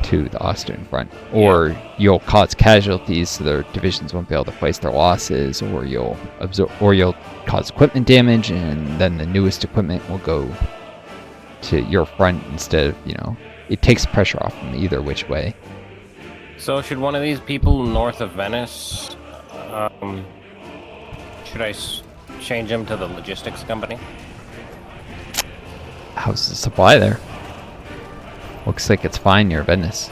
to the Austrian front, or you'll cause casualties so their divisions won't be able to place their losses, or you'll cause equipment damage, and then the newest equipment will go to your front instead of, it takes pressure off them either which way. So should one of these people north of Venice, should I change him to the logistics company? How's the supply there? Looks like it's fine near Venice.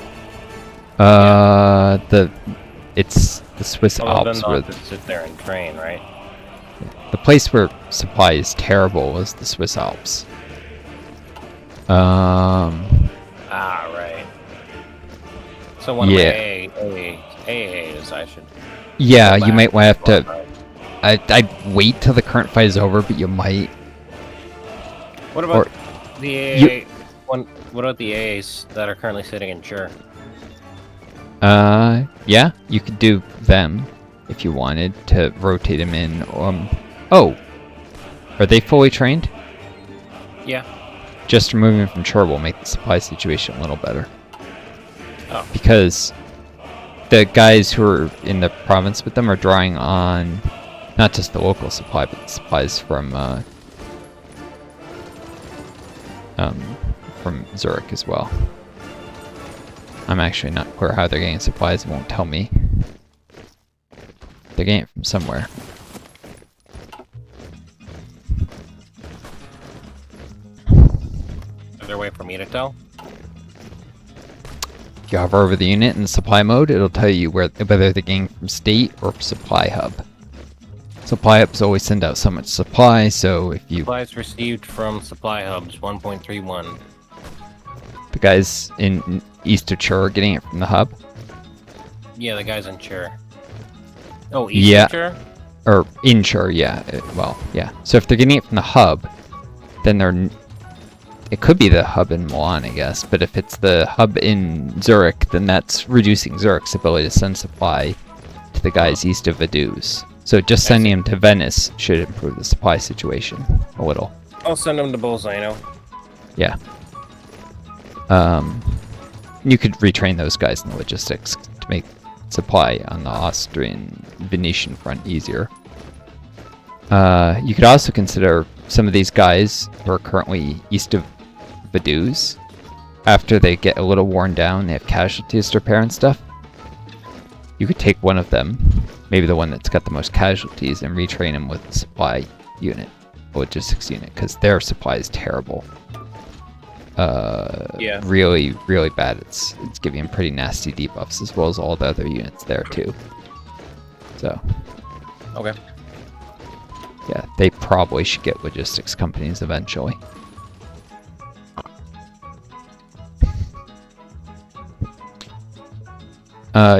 It's the Swiss Alps. Then they'll have to sit there and train, right? The place where supply is terrible is the Swiss Alps. Right. So one of my AAs, I should... Yeah, you might have to... I'd wait till the current fight is over, but you might... What about the AA... What about the AAs that are currently sitting in Chur? Yeah, you could do them if you wanted to rotate them in. Oh, are they fully trained? Yeah. Just removing them from Chur will make the supply situation a little better. Oh. Because the guys who are in the province with them are drawing on not just the local supply, but the supplies from Zurich as well. I'm actually not clear how they're getting supplies. It won't tell me. They're getting it from somewhere. Is there a way for me to tell? If you hover over the unit in supply mode, it'll tell you whether they're getting from state or supply hub. Supply hubs always send out so much supply, so if you... Supplies received from supply hubs, 1.31. The guys in east of Chur are getting it from the hub? Yeah, the guys in Chur. Oh, east of Chur? Or in Chur, yeah. Well, yeah. So if they're getting it from the hub, then it could be the hub in Milan, I guess. But if it's the hub in Zurich, then that's reducing Zurich's ability to send supply to the guys east of Vaduz. So just sending them to Venice should improve the supply situation a little. I'll send them to Bolzano. Yeah. You could retrain those guys in the logistics to make supply on the Austrian Venetian front easier. You could also consider some of these guys who are currently east of Vaduz. After they get a little worn down, they have casualties to repair and stuff. You could take one of them, maybe the one that's got the most casualties, and retrain him with the supply unit, logistics unit, because their supply is terrible. Yeah. Really, really bad. It's giving him pretty nasty debuffs, as well as all the other units there too. So. Okay. Yeah, they probably should get logistics companies eventually.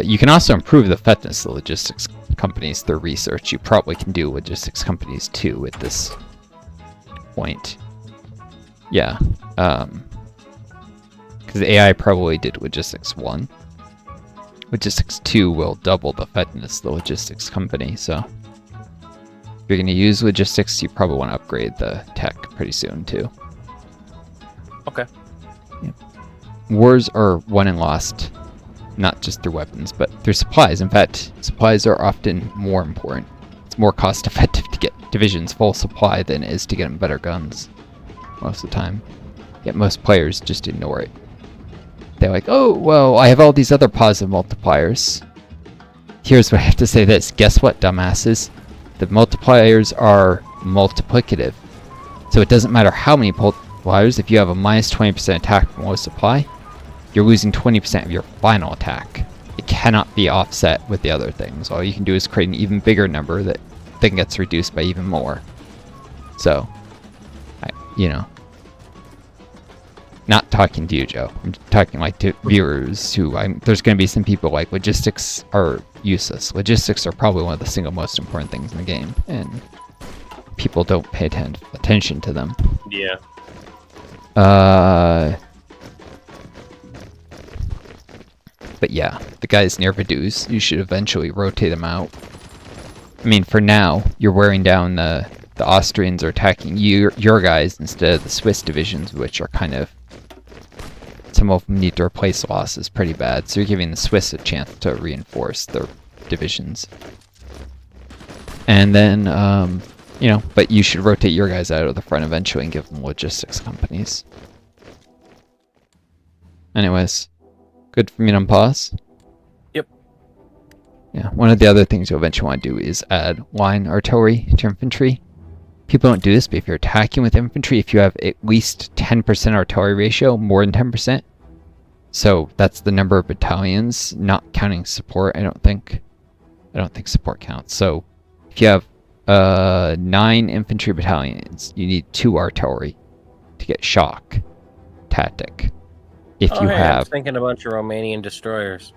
You can also improve the fitness of logistics companies through research. You probably can do logistics companies too at this point. Yeah. Because AI probably did logistics 1. Logistics 2 will double the fitness of the logistics company, so if you're going to use logistics, you probably want to upgrade the tech pretty soon too. Okay. Yeah. Wars are won and lost, not just through weapons, but through supplies. In fact, supplies are often more important. It's more cost effective to get divisions full supply than it is to get them better guns most of the time. Yet most players just ignore it. They're like, oh, well, I have all these other positive multipliers. Here's what I have to say this. Guess what, dumbasses? The multipliers are multiplicative. So it doesn't matter how many multipliers. If you have a minus 20% attack from low supply, you're losing 20% of your final attack. It cannot be offset with the other things. All you can do is create an even bigger number that then gets reduced by even more. So, not talking to you, Joe. I'm talking like to viewers who there's going to be some people like logistics are useless. Logistics are probably one of the single most important things in the game, and people don't pay attention to them. Yeah. But yeah, the guys near Vaduz, you should eventually rotate them out. I mean, for now, you're wearing down the Austrians are attacking your guys instead of the Swiss divisions, which are kind of some of them need to replace losses pretty bad, so you're giving the Swiss a chance to reinforce their divisions. And then, you know, but you should rotate your guys out of the front eventually and give them logistics companies. Anyways, good for me to unpause. Yep. Yeah, one of the other things you'll eventually want to do is add line artillery to infantry. People don't do this, but if you're attacking with infantry, if you have at least 10% artillery ratio, more than 10%, so that's the number of battalions, not counting support, I don't think support counts. So if you have 9 infantry battalions, you need 2 artillery to get shock tactic. If you have... I'm thinking a bunch of Romanian destroyers.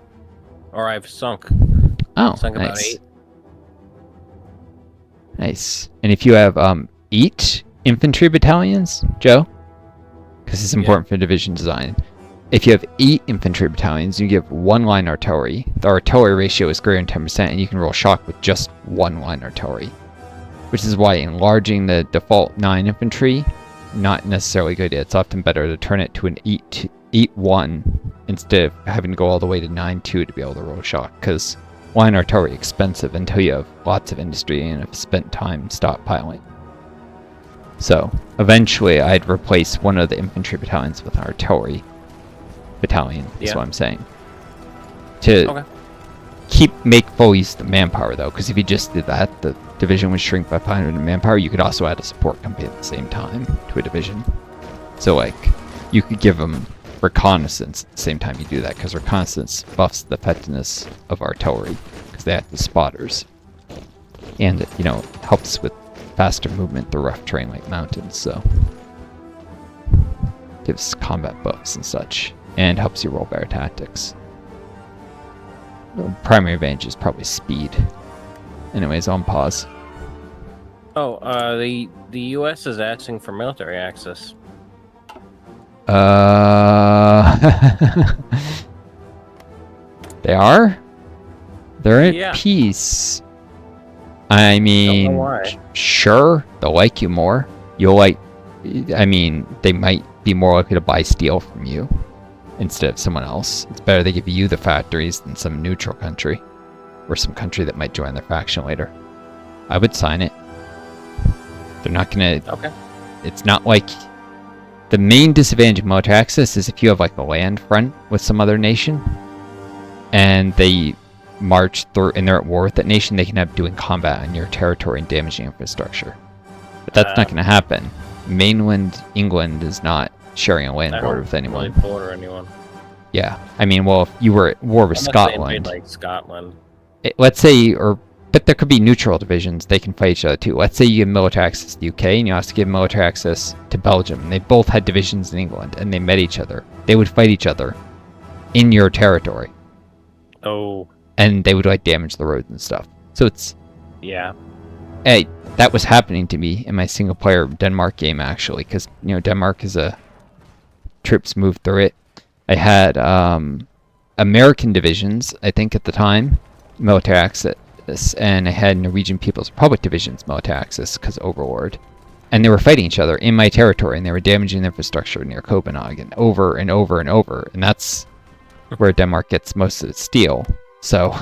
Or I've sunk. Sunk about nice. 8. Nice. And if you have 8 infantry battalions, Joe, because it's important for division design. If you have 8 infantry battalions, you give 1 line artillery. The artillery ratio is greater than 10%, and you can roll shock with just 1 line artillery. Which is why enlarging the default 9 infantry, not necessarily good. It's often better to turn it to an 8-1 instead of having to go all the way to 9-2 to be able to roll shock, because line artillery is expensive until you have lots of industry and have spent time stockpiling. So eventually I'd replace one of the infantry battalions with an artillery battalion, is what I'm saying. To make full use of the manpower though, because if you just did that, the division would shrink by 500 in manpower. You could also add a support company at the same time to a division. So like, you could give them reconnaissance at the same time you do that, because reconnaissance buffs the effectiveness of artillery because they act as spotters, and it, you know, helps with faster movement through rough terrain like mountains, so gives combat buffs and such, and helps you roll better tactics. The primary advantage is probably speed. Anyways, on pause. Oh, the US is asking for military access. They are? They're at peace. I mean, sure, they'll like you more. You'll like, I mean, they might be more likely to buy steel from you instead of someone else. It's better they give you the factories than some neutral country or some country that might join their faction later. I would sign it. They're not gonna... Okay. It's not like... The main disadvantage of military access is if you have like a land front with some other nation and they march through and they're at war with that nation, they can have doing combat on your territory and damaging infrastructure. But that's not going to happen. Mainland England is not sharing a land border with anyone. Really border anyone. Yeah. I mean, well, if you were at war with Scotland... Like Scotland. Let's say, but there could be neutral divisions. They can fight each other too. Let's say you give military access to the UK and you also give military access to Belgium. And they both had divisions in England and they met each other. They would fight each other in your territory. Oh. And they would like damage the roads and stuff. So it's... Yeah. Hey, that was happening to me in my single player Denmark game actually. Because, you know, Denmark is a... Troops move through it. I had American divisions, I think at the time, military access. And I had Norwegian People's Republic divisions military access because Overlord. And they were fighting each other in my territory and they were damaging the infrastructure near Copenhagen over and over and over. And that's where Denmark gets most of its steel. So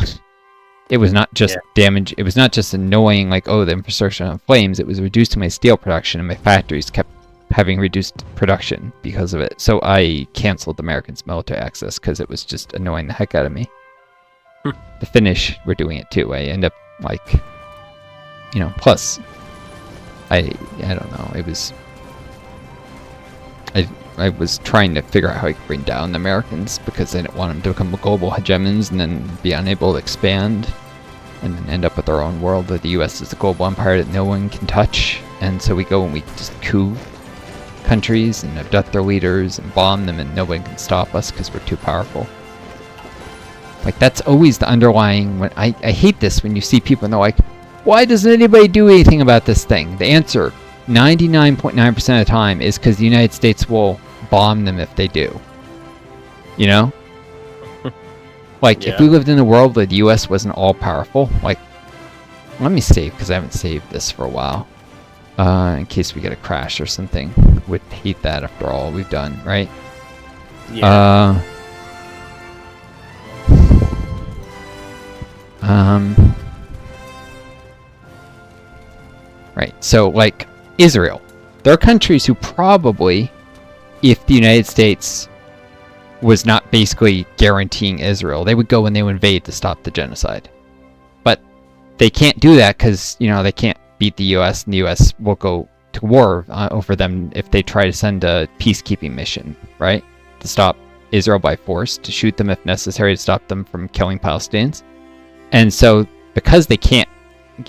it was not just damage, it was not just annoying like, oh, the infrastructure on flames, it was reducing my steel production and my factories kept having reduced production because of it. So I canceled Americans' military access because it was just annoying the heck out of me. The Finnish were doing it too. I end up like, you know, plus I don't know, it was I was trying to figure out how I could bring down the Americans because I didn't want them to become global hegemons and then be unable to expand and then end up with our own world where the US is a global empire that no one can touch. And so we go and we just coup countries and abduct their leaders and bomb them and no one can stop us because we're too powerful. Like, that's always the underlying... I hate this when you see people and they're like, why doesn't anybody do anything about this thing? The answer, 99.9% of the time, is because the United States will bomb them if they do. You know? Like, if we lived in a world where the US wasn't all-powerful, like... Let me save, because I haven't saved this for a while. In case we get a crash or something. Would hate that after all we've done, right? Yeah. Right. So, like, Israel. There are countries who probably, if the United States was not basically guaranteeing Israel, they would go and they would invade to stop the genocide. But they can't do that because, you know, they can't beat the U.S. and the U.S. will go to war over them if they try to send a peacekeeping mission, right? To stop Israel by force, to shoot them if necessary, to stop them from killing Palestinians. And so, because they can't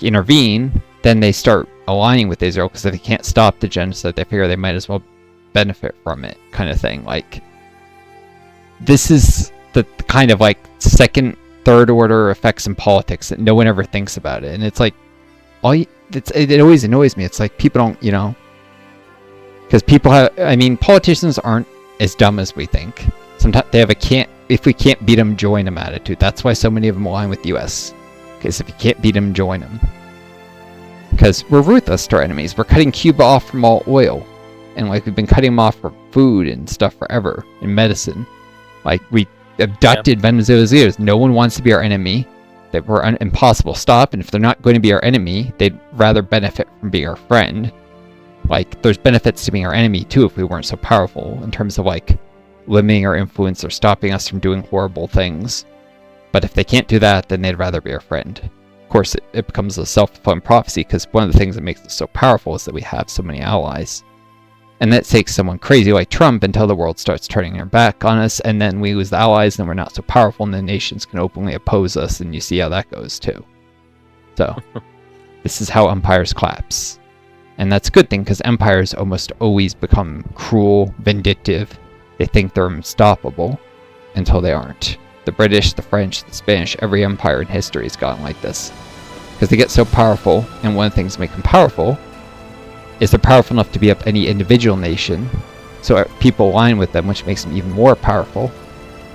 intervene, then they start aligning with Israel, because if they can't stop the genocide, they figure they might as well benefit from it, kind of thing. Like, this is the kind of like second, third order effects in politics that no one ever thinks about it. And it's like, it always annoys me. It's like people don't, you know, because people have, I mean, politicians aren't as dumb as we think. Sometimes they have if we can't beat them, join them attitude. That's why so many of them align with the US. Because if you can't beat them, join them. Because we're ruthless to our enemies. We're cutting Cuba off from all oil. And like, we've been cutting them off for food and stuff forever. And medicine. Like, we abducted Venezuela's leaders. No one wants to be our enemy. They were impossible to stop. And if they're not going to be our enemy, they'd rather benefit from being our friend. Like, there's benefits to being our enemy too if we weren't so powerful. In terms of like, limiting our influence or stopping us from doing horrible things. But if they can't do that, then they'd rather be our friend. Of course, it becomes a self-fulfilling prophecy, because one of the things that makes us so powerful is that we have so many allies. And that takes someone crazy like Trump until the world starts turning their back on us, and then we lose the allies, and we're not so powerful, and the nations can openly oppose us, and you see how that goes too. So, this is how empires collapse. And that's a good thing, because empires almost always become cruel, vindictive. They think they're unstoppable until they aren't. The British, the French, the Spanish, every empire in history has gotten like this. Because they get so powerful, and one of the things that make them powerful is they're powerful enough to beat up any individual nation, so people align with them, which makes them even more powerful.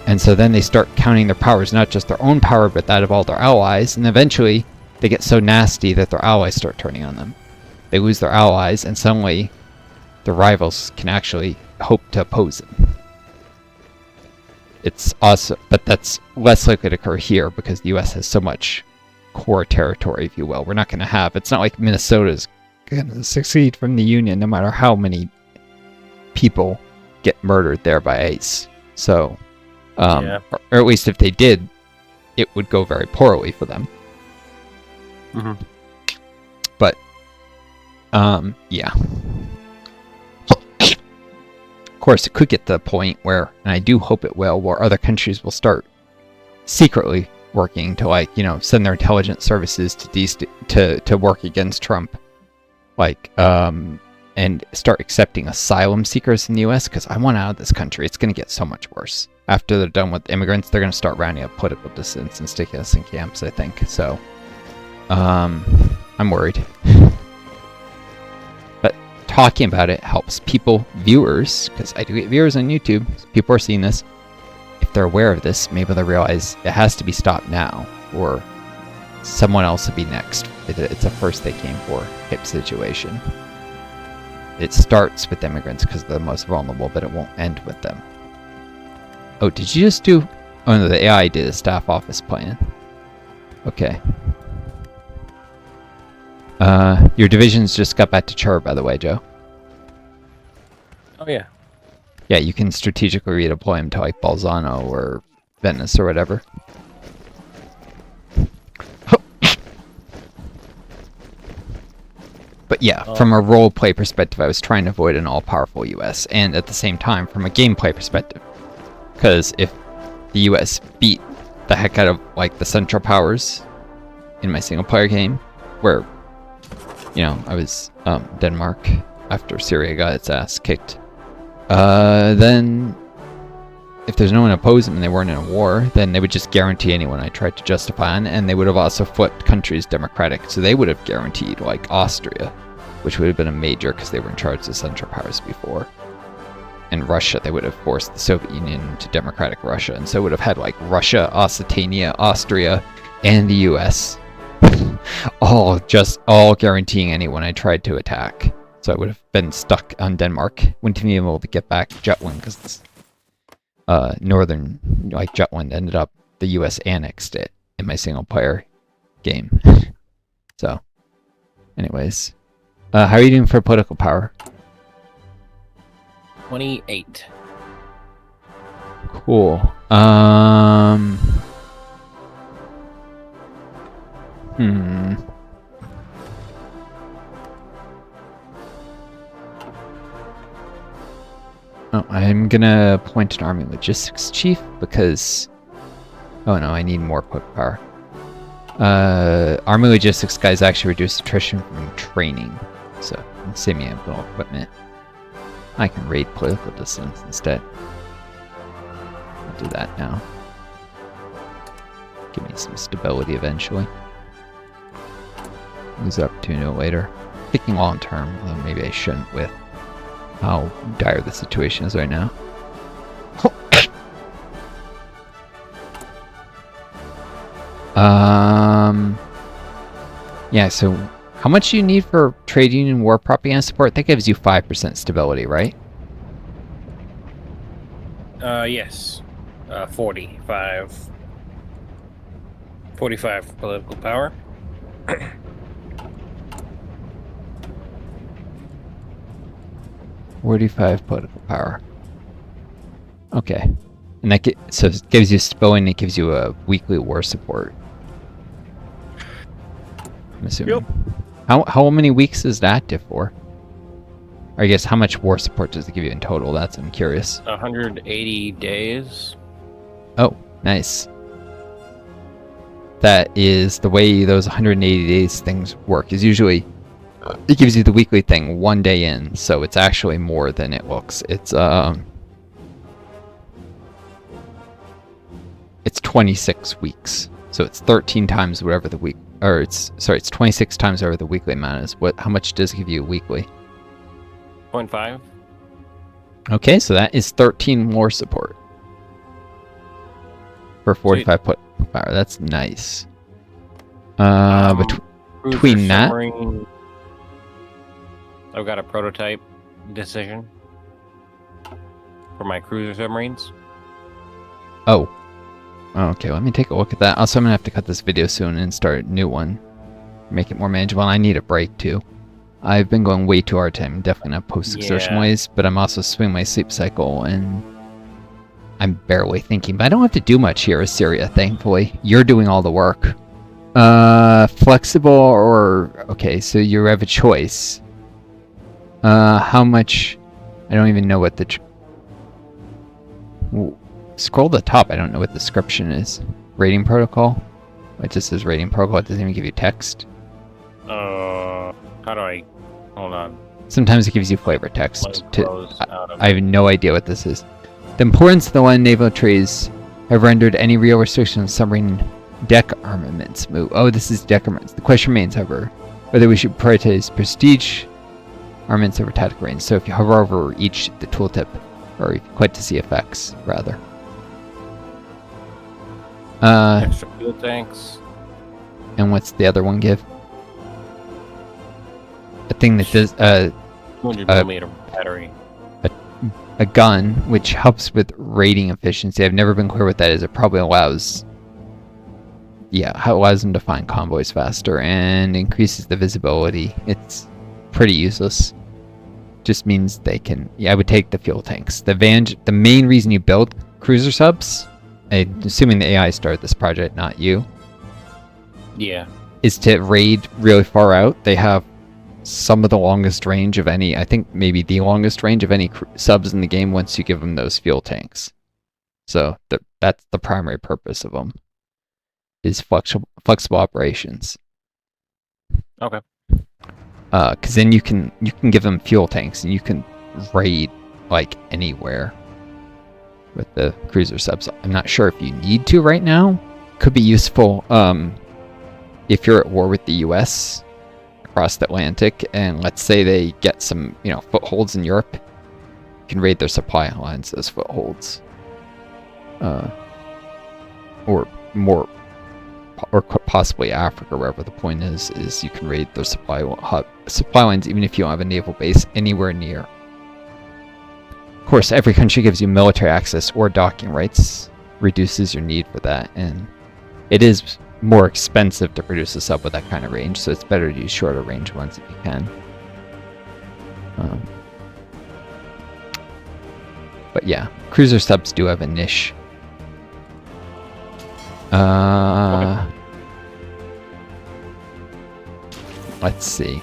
And so then they start counting their powers, not just their own power, but that of all their allies, and eventually they get so nasty that their allies start turning on them. They lose their allies, and suddenly their rivals can actually hope to oppose them. It's awesome, but that's less likely to occur here because the US has so much core territory, if you will. We're not going to have, it's not like Minnesota's going to succeed from the Union no matter how many people get murdered there by ICE. So, or at least if they did, it would go very poorly for them. Mm-hmm. But, yeah. Of course, it could get to the point where, and I do hope it will, where other countries will start secretly working to, like, you know, send their intelligence services to work against Trump, like, and start accepting asylum seekers in the U.S. Because I want out of this country. It's going to get so much worse. After they're done with immigrants, they're going to start rounding up political dissidents and sticking us in camps, I think. So, I'm worried. Talking about it helps people, viewers, because I do get viewers on YouTube, so people are seeing this. If they're aware of this, maybe they'll realize it has to be stopped now, or someone else will be next. It's a first they came for type situation. It starts with immigrants because they're the most vulnerable, but it won't end with them. Oh, did you just do... Oh no, the AI did a staff office plan. Okay. Your divisions just got back to Char, by the way, Joe. Oh, yeah. Yeah, you can strategically redeploy them to, like, Bolzano or Venice or whatever. But yeah, from a roleplay perspective, I was trying to avoid an all-powerful US, and at the same time, from a gameplay perspective. Because if the US beat the heck out of, like, the Central Powers in my single-player game, where... You know, I was Denmark after Syria got its ass kicked. Then if there's no one to oppose them and they weren't in a war, then they would just guarantee anyone I tried to justify on, and they would have also flipped countries democratic. So they would have guaranteed, like, Austria, which would have been a major because they were in charge of the Central Powers before. And Russia, they would have forced the Soviet Union into democratic Russia, and so it would have had, like, Russia, Occitania, Austria, and the US. all guaranteeing anyone I tried to attack. So I would have been stuck on Denmark. Wouldn't even be able to get back Jutland because northern, like Jutland, ended up the U.S. annexed it in my single player game. So, anyways, how are you doing for political power? 28. Cool. Oh, I'm gonna appoint an army logistics chief because... Oh no, I need more political power. Army logistics guys actually reduce attrition from training, so semi-ample equipment. I can raid political dissidents instead. I'll do that now. Give me some stability eventually. Lose the opportunity later. Thinking long term, although maybe I shouldn't with how dire the situation is right now. Yeah, so how much do you need for trade union war propaganda support? That gives you 5% stability, right? Yes. 45. 45 political power. 45 political power. Okay. And that so it gives you stability and it gives you a weekly war support. I'm assuming. Yep. How many weeks is that active for? Or I guess how much war support does it give you in total? That's I'm curious. 180 days. Oh, nice. That is the way those 180 days things work. Is usually it gives you the weekly thing 1 day in, so it's actually more than it looks. It's 26 weeks, so it's 13 times whatever the week, or it's 26 times whatever the weekly amount is. How much does it give you weekly? 0.5. Okay, so that is 13 more support for 45 put power. That's nice. Between that. Submarine. I've got a prototype decision for my cruiser submarines. Oh. Okay, let me take a look at that. Also, I'm going to have to cut this video soon and start a new one. Make it more manageable. And I need a break, too. I've been going way too hard time. Definitely not post-exertion ways, but I'm also swinging my sleep cycle, and I'm barely thinking. But I don't have to do much here with Syria, thankfully. You're doing all the work. Flexible or... Okay, so you have a choice. How much... I don't even know what the... Scroll to the top, I don't know what the description is. Rating protocol? It just says rating protocol, it doesn't even give you text. How do I... Hold on. Sometimes it gives you flavor text. I have no idea what this is. The importance of the land naval trees have rendered any real restriction on submarine deck armaments move. Oh, this is deck armaments. The question remains, however, whether we should prioritize prestige armaments over tactical range. So if you hover over each, the tooltip, or if you click to see effects, rather. Extra fuel tanks. And what's the other one give? A thing that does 200mm battery. A gun, which helps with rating efficiency. I've never been clear what that is. It probably allows... Yeah, how it allows them to find convoys faster and increases the visibility. It's pretty useless. Just means they can... Yeah, I would take the fuel tanks. The main reason you build cruiser subs, assuming the AI started this project, not you. Yeah. Is to raid really far out. They have some of the longest range of any, I think maybe the longest range of any subs in the game once you give them those fuel tanks. So that's the primary purpose of them, is flexible operations. Okay. Because then you can give them fuel tanks and you can raid like anywhere with the cruiser subs. I'm not sure if you need to right now. Could be useful if you're at war with the US across the Atlantic, and let's say they get some, footholds in Europe. You can raid their supply lines, those footholds. Or possibly Africa, wherever the point is you can raid their supply lines even if you don't have a naval base anywhere near. course, every country gives you military access or docking rights, reduces your need for that, and it is more expensive to produce a sub with that kind of range, so it's better to use shorter range ones if you can. But yeah, cruiser subs do have a niche. Let's see.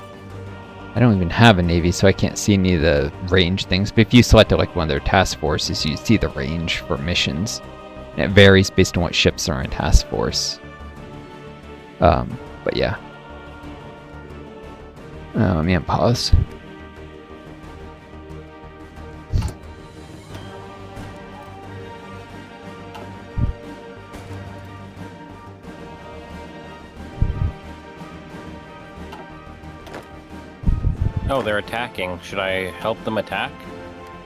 I don't even have a navy, so I can't see any of the range things. But if you selected like one of their task forces, you see the range for missions. And it varies based on what ships are in task force. But yeah. Let me unpause. Oh, they're attacking. Should I help them attack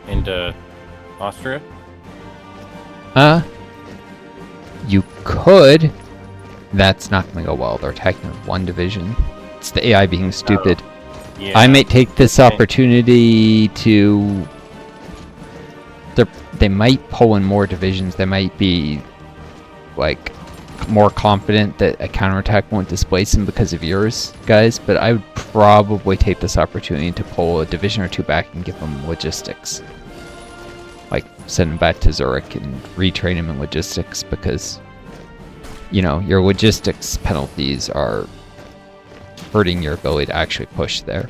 into Austria? You could. That's not going to go well. They're attacking one division. It's the AI being stupid. Yeah. I may take this opportunity to... They might pull in more divisions. They might be, like, more confident that a counterattack won't displace them because of yours, guys. But I would probably take this opportunity to pull a division or two back and give them logistics. Like, send them back to Zurich and retrain them in logistics because, you know, your logistics penalties are hurting your ability to actually push there.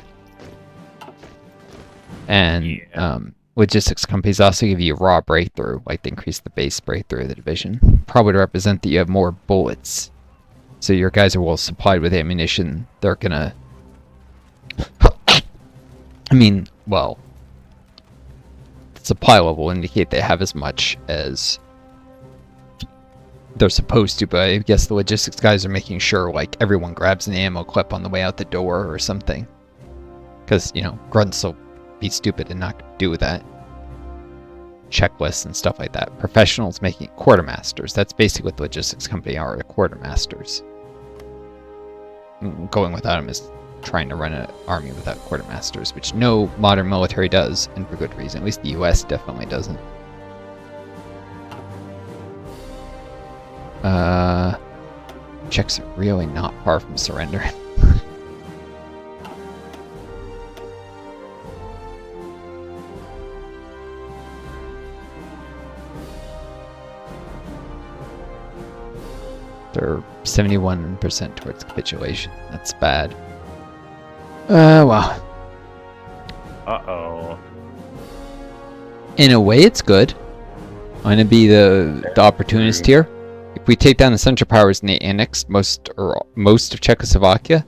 And logistics companies also give you a raw breakthrough, like they increase the base breakthrough of the division, probably to represent that you have more bullets. So your guys are well supplied with ammunition. They're gonna... I mean, well... the supply level will indicate they have as much as they're supposed to, but I guess the logistics guys are making sure, like, everyone grabs an ammo clip on the way out the door or something. Because, you know, grunts will be stupid and not do that. Checklists and stuff like that. Professionals making quartermasters. That's basically what the logistics company are, the quartermasters. Going without them is trying to run an army without quartermasters, which no modern military does, and for good reason. At least the US definitely doesn't. Czechs are really not far from surrendering. They're 71% towards capitulation. That's bad. Wow. Uh-oh. In a way, it's good. I'm gonna be the opportunist here. If we take down the Central Powers and they annex most of Czechoslovakia,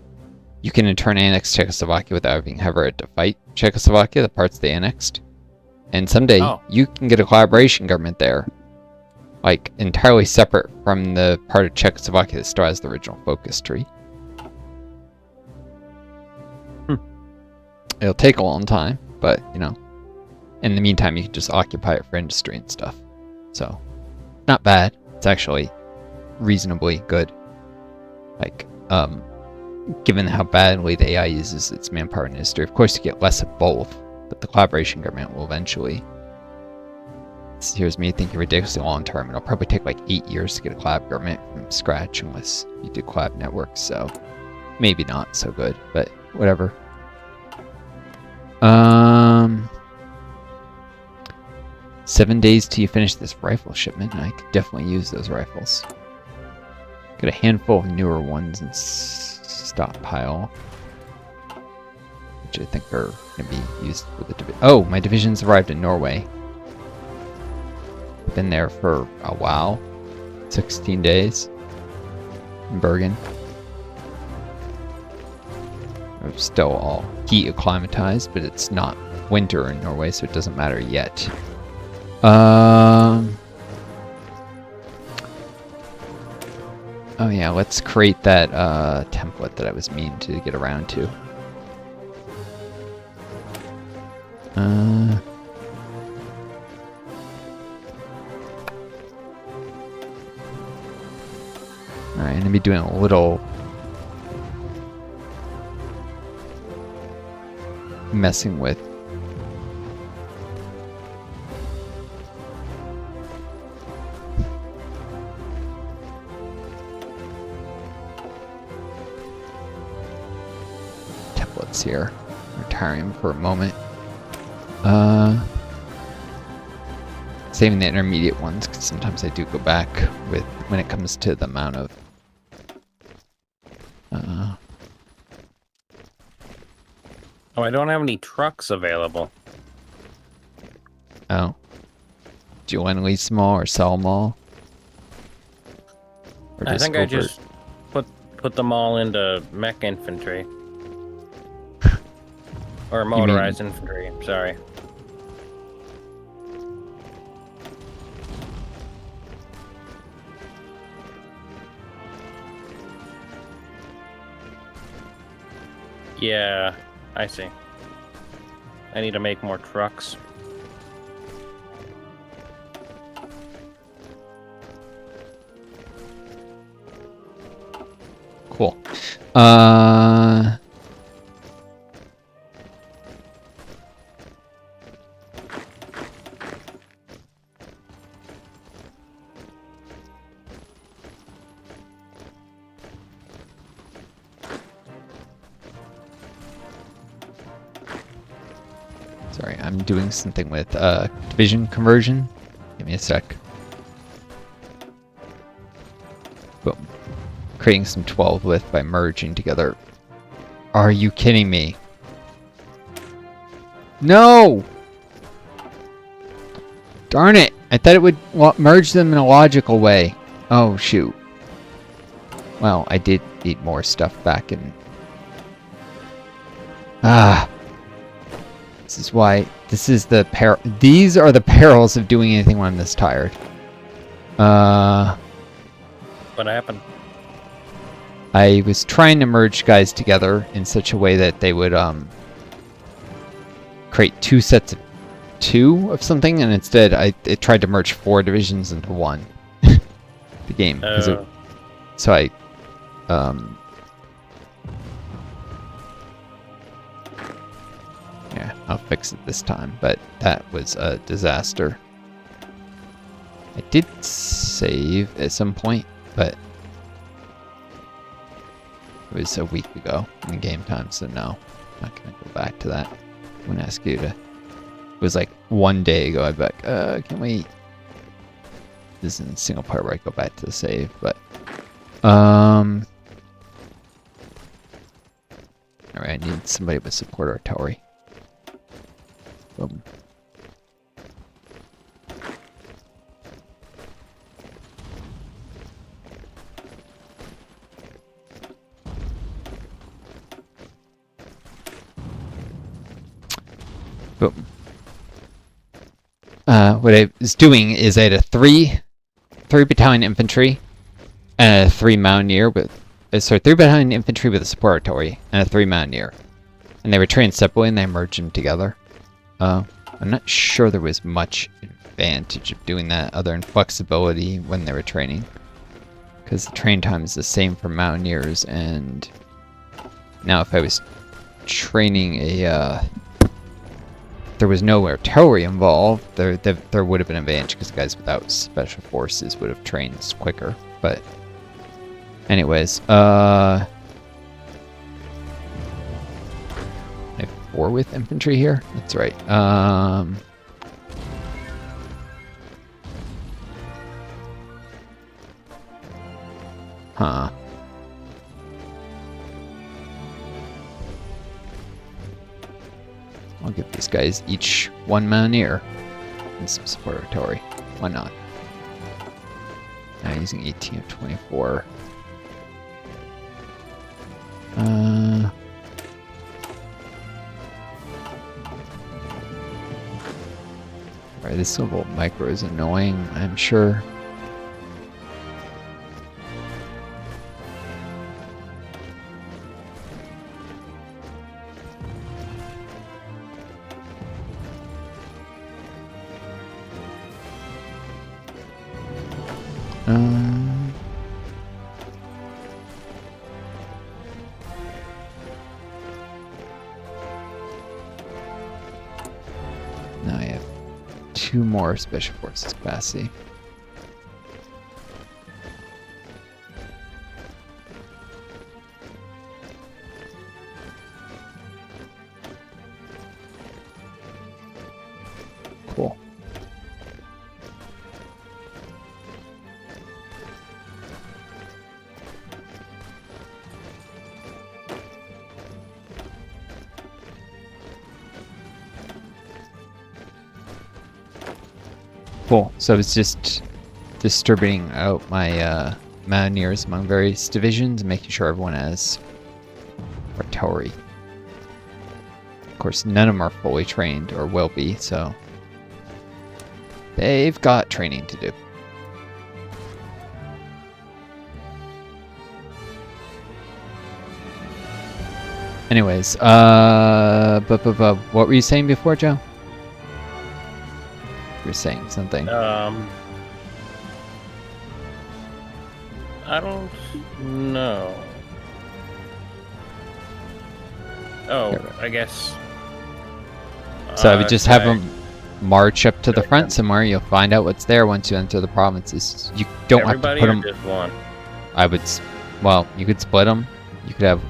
you can in turn annex Czechoslovakia without having ever had to fight Czechoslovakia, the parts they annexed. And someday you can get a collaboration government there, like entirely separate from the part of Czechoslovakia that still has the original focus tree. It'll take a long time, but you know, in the meantime, you can just occupy it for industry and stuff. So, not bad. It's actually reasonably good. Like, given how badly the AI uses its manpower and industry, of course you get less of both, but the collaboration government will eventually. Here's me thinking ridiculously long term. It'll probably take like 8 years to get a collab government from scratch unless you do collab networks, so maybe not so good, but whatever. 7 days till you finish this rifle shipment. I could definitely use those rifles. Got a handful of newer ones in stockpile, which I think are going to be used for the division. Oh, my division's arrived in Norway. Been there for a while. 16 days. In Bergen. We're still all heat acclimatized, but it's not winter in Norway, so it doesn't matter yet. Oh yeah, let's create that template that I was meaning to get around to. Alright, I'm gonna be doing a little messing with units here. Retiring for a moment. Saving the intermediate ones, because sometimes I do go back with when it comes to the amount of Oh, I don't have any trucks available. oh. Do you want to lease them all or sell them all? Or I think I just put them all into mech infantry. Or motorized infantry, I'm sorry. Yeah, I see. I need to make more trucks. Cool. Sorry, I'm doing something with division conversion. Give me a sec. Boom. Creating some 12 width by merging together. Are you kidding me? No! Darn it! I thought it would merge them in a logical way. Oh, shoot. Well, I did need more stuff back in... Ah. This is why... This is the These are the perils of doing anything when I'm this tired. What happened? I was trying to merge guys together in such a way that they would create 2 sets of 2 of something, and instead it tried to merge 4 divisions into 1. The game. So I yeah, I'll fix it this time, but that was a disaster. I did save at some point, but it was a week ago in game time, so no, I'm not gonna go back to that. I'm gonna ask you to. It was like 1 day ago. I'd be like, can we? This is in single player where I go back to the save, but all right, I need somebody with support artillery. Boom. Boom. What I was doing is I had a 3 battalion infantry and a 3 mountaineer with 3 battalion infantry with a support artillery and a 3 mountaineer, and they were trained separately and they merged them together. I'm not sure there was much advantage of doing that other than flexibility when they were training, because the train time is the same for mountaineers. And now if I was training a there was no artillery involved, there would have been an advantage because guys without special forces would have trained quicker. But anyways, I have 4 with infantry here. That's right. Huh. I'll give these guys each 1 mountaineer and some support artillery. Why not? Now using 18 of 24. Alright, this little micro is annoying, I'm sure. Now I have 2 more special forces capacity. Cool. So I was just distributing out my mountaineers among various divisions, making sure everyone has artillery. Of course, none of them are fully trained, or will be, so they've got training to do. Anyways, what were you saying before, Joe? You were saying something. I don't know. Oh, I guess. So I would just have them march up to the front somewhere. You'll find out what's there once you enter the provinces. You don't Everybody have to put them. Just one. I would, well, you could split them. You could have,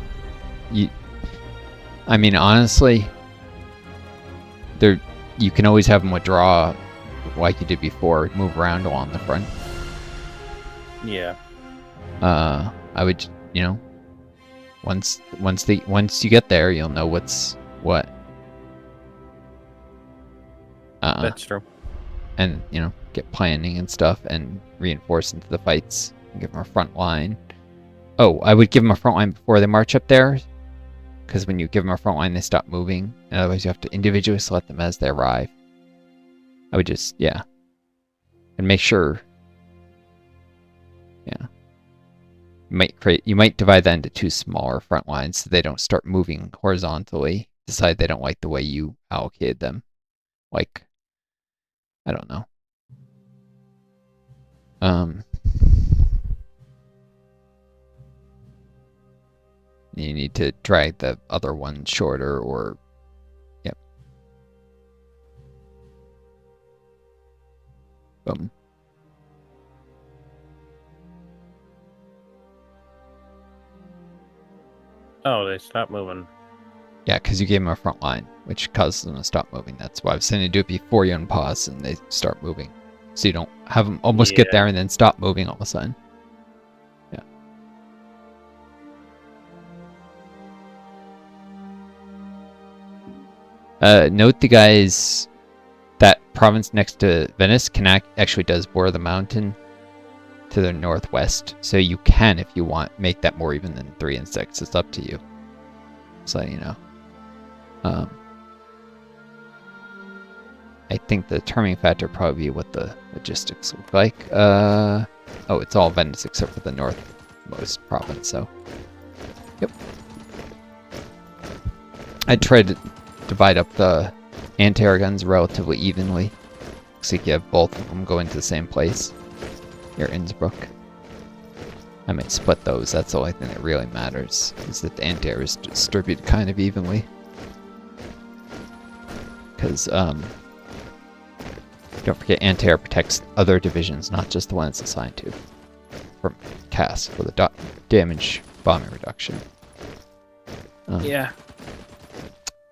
I mean, honestly, you can always have them withdraw, like you did before. Move around along the front. Yeah. I would, you know, once you get there, you'll know what's what. That's true. And, you know, get planning and stuff and reinforce into the fights and give them a front line. Oh, I would give them a front line before they march up there, because when you give them a front line, they stop moving. And otherwise, you have to individually select them as they arrive. I would just, yeah. And make sure, yeah. You might divide that into two smaller front lines so they don't start moving horizontally. Decide they don't like the way you allocated them. Like, I don't know. You need to drag the other one shorter, or yep. Boom. Oh, they stopped moving. Yeah, because you gave them a front line, which causes them to stop moving. That's why I was saying to do it before you unpause and they start moving. So you don't have them almost get there and then stop moving all of a sudden. Yeah. Note the guys, that province next to Venice actually does border the mountain to the northwest. So you can, if you want, make that more even than 3 and 6. It's up to you. So you know. I think the determining factor probably be what the logistics look like. Oh, it's all Venice except for the northmost province, so. Yep. I tried to divide up the anti-air guns relatively evenly. Looks like you have both of them going to the same place. Near Innsbruck. I might split those, that's the only thing that really matters, is that the anti-air is distributed kind of evenly. Because, don't forget, anti-air protects other divisions, not just the one it's assigned to. From CAS, for the damage bombing reduction. Yeah.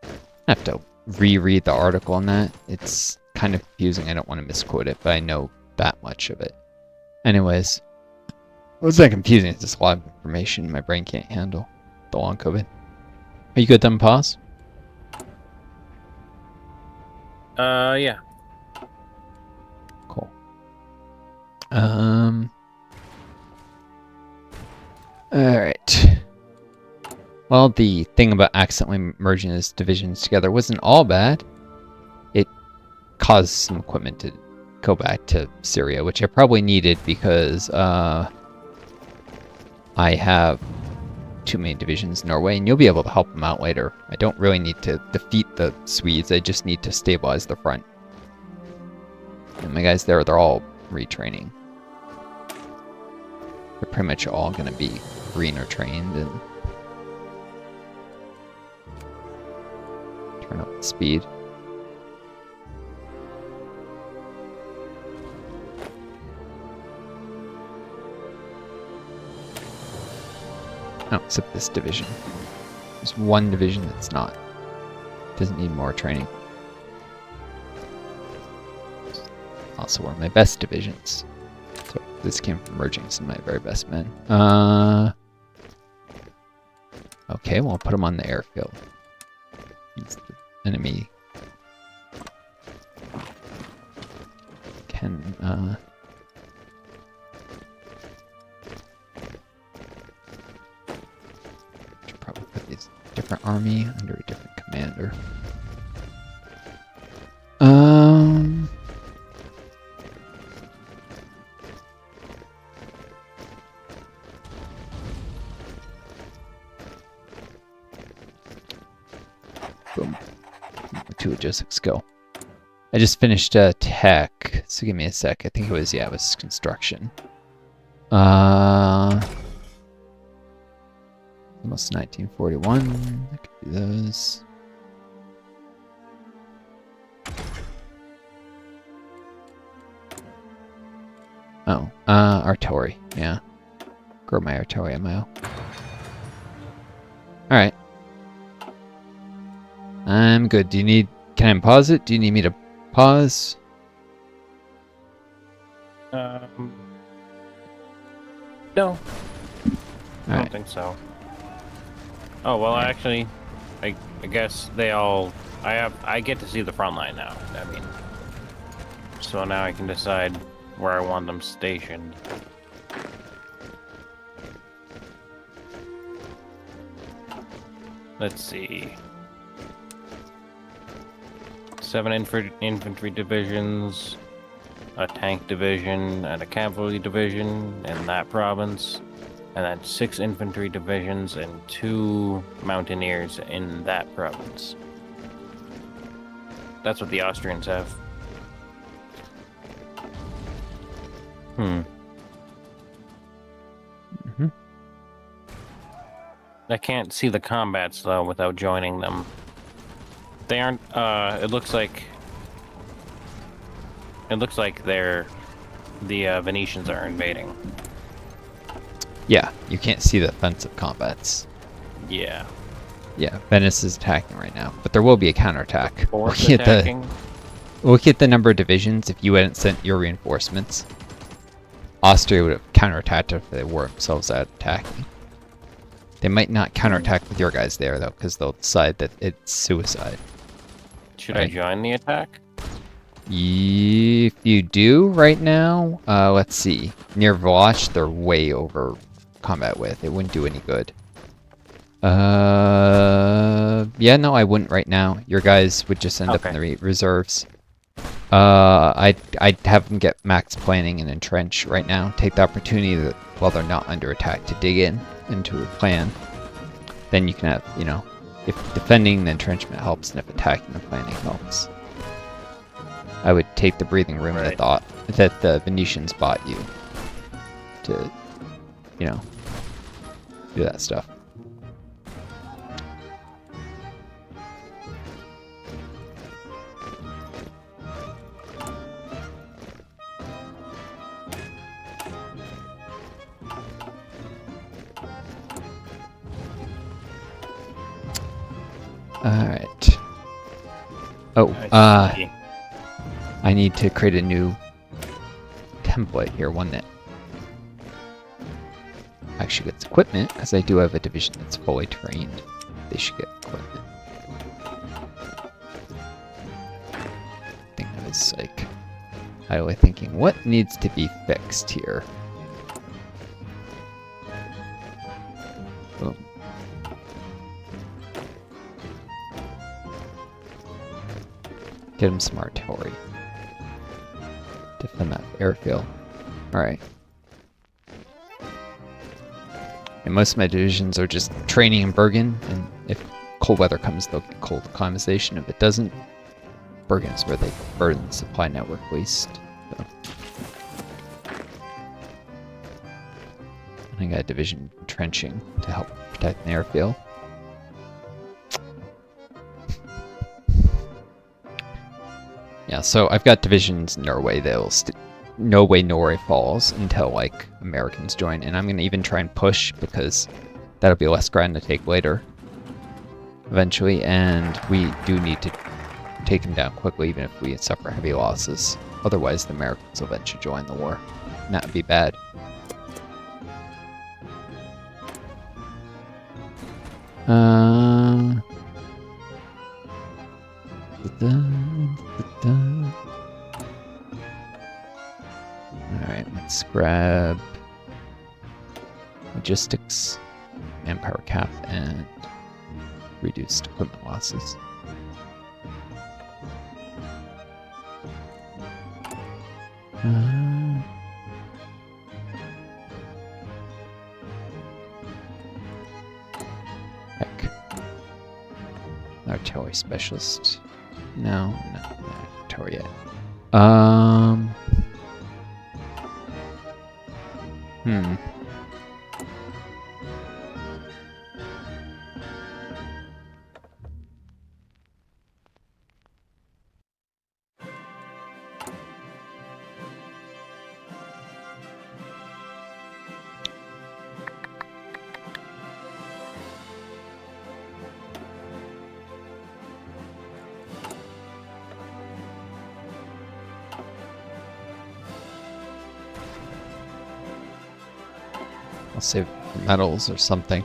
I have to reread the article on that. It's kind of confusing, I don't want to misquote it, but I know that much of it. Anyways, it wasn't confusing, it's just a lot of information my brain can't handle. The long COVID. Are you good then, pause? Yeah. Cool. Alright. Well, the thing about accidentally merging these divisions together wasn't all bad. It caused some equipment to go back to Syria, which I probably needed because I have 2 main divisions in Norway, and you'll be able to help them out later. I don't really need to defeat the Swedes, I just need to stabilize the front. And my guys there, they're all retraining. They're pretty much all going to be greener trained and turn up the speed. Oh, except this division. There's one division that's not. Doesn't need more training. Also one of my best divisions. So this came from merging some of my very best men. Okay, we'll put them on the airfield. It's the enemy can should probably put these different army under a different commander. Boom. 2 logistics go. I just finished tech, so give me a sec. I think it was, yeah, it was construction. Almost 1941. I could do those. Oh, artillery, yeah. Grow my artillery ammo. Alright. I'm good. Do you need... Can I pause it? Do you need me to pause? No. I don't think so. Oh, well, actually, I guess they all... I get to see the front line now. I mean... So now I can decide where I want them stationed. Let's see. 7 infantry divisions, a tank division, and a cavalry division in that province, and then 6 infantry divisions and 2 mountaineers in that province. That's what the Austrians have. I can't see the combats though without joining them. They aren't. It looks like the Venetians are invading. Yeah, you can't see the offensive combats. Yeah. Yeah, Venice is attacking right now, but there will be a counterattack. Fourth attacking. Look at the number of divisions if you hadn't sent your reinforcements. Austria would have counterattacked if they were themselves out attacking. They might not counterattack with your guys there, though, because they'll decide that it's suicide. Should I join the attack? If you do right now, let's see. Near Vlach, they're way over combat width. It wouldn't do any good. Yeah, no, I wouldn't right now. Your guys would just end up in the reserves. I'd have them get max planning and entrench right now. Take the opportunity that while they're not under attack to dig into a plan. Then you can have, you know, if defending the entrenchment helps and if attacking the planning helps. I would take the breathing room that the Venetians bought you to, you know, do that stuff. Alright. Oh, I need to create a new template here, one that actually gets equipment, because I do have a division that's fully trained. They should get equipment. I think I was like, idly thinking, what needs to be fixed here? Boom. Get him some artillery. Defend that airfield. Alright. And most of my divisions are just training in Bergen, and if cold weather comes, they'll get cold acclimatization. If it doesn't, Bergen's where they burden the supply network least. So. I got a division entrenching to help protect the airfield. Yeah, so I've got divisions in Norway that'll no way Norway falls until like Americans join, and I'm gonna even try and push because that'll be less ground to take later, eventually, and we do need to take them down quickly even if we suffer heavy losses. Otherwise, the Americans will eventually join the war, and that would be bad. Let's grab logistics, manpower cap, and reduced equipment losses. Heck. Artillery specialist. No, not artillery yet. I'll save metals or something.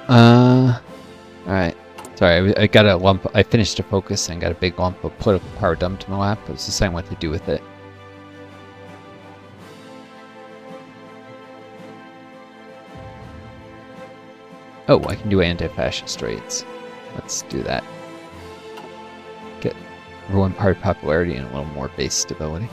Alright. Sorry, I got a lump. I finished a focus and got a big lump of political power dumped in my lap. I was deciding what to do with it. Oh, I can do anti-fascist raids. Let's do that. Get ruin party popularity and a little more base stability.